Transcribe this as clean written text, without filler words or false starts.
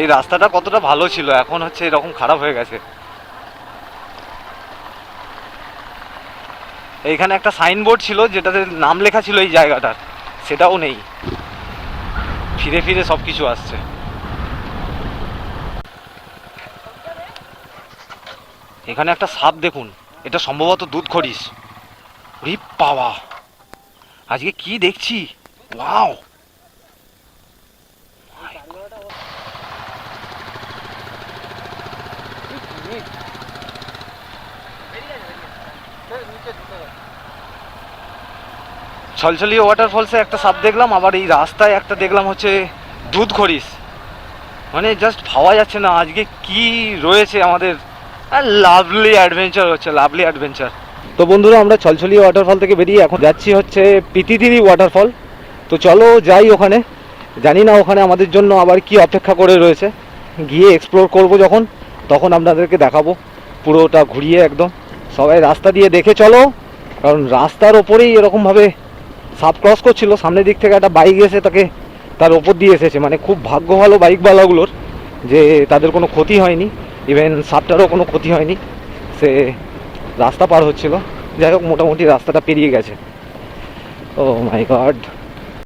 এই রাস্তাটা কতটা ভালো ছিল, এখন হচ্ছে এরকম খারাপ হয়ে গেছে। এইখানে একটা সাইনবোর্ড ছিল যেটাতে নাম লেখা ছিল এই জায়গাটার, সেটাও নেই। ফিরে ফিরে সব কিছু আসছে। এখানে একটা সাপ দেখুন, এটা সম্ভবত দুধ খরিস। রি বাবা, আজকে কি দেখছি! ওয়াও! ছলছলিয়ে ওয়াটারফলসে একটা সাপ দেখলাম, আবার এই রাস্তায় একটা দেখলাম হচ্ছে দুধ খরিস। মানে জাস্ট ভাবা যাচ্ছে না আজকে কি রয়েছে আমাদের। লাভলি অ্যাডভেঞ্চার হচ্ছে, লাভলি অ্যাডভেঞ্চার। তো বন্ধুরা, আমরা ছলছলিয়ে ওয়াটারফল থেকে বেরিয়ে এখন যাচ্ছি হচ্ছে পিতিতিরি ওয়াটারফল। তো চলো যাই ওখানে। জানি না ওখানে আমাদের জন্য আবার কি অপেক্ষা করে রয়েছে। গিয়ে এক্সপ্লোর করব যখন, তখন আপনাদেরকে দেখাবো পুরোটা ঘুরিয়ে একদম। সবাই রাস্তা দিয়ে দেখে চলো, কারণ রাস্তার ওপরেই এরকমভাবে সাপ ক্রস করছিল। সামনের দিক থেকে একটা বাইক এসে তাকে তার ওপর দিয়ে এসেছে। মানে খুব ভাগ্য ভালো বাইকওয়ালাগুলোর যে তাদের কোনো ক্ষতি হয়নি, ইভেন সাপটারও কোনো ক্ষতি হয়নি। সে রাস্তা পার হচ্ছিল, যাই হোক মোটামুটি রাস্তাটা পেরিয়ে গেছে। ও মাই গড!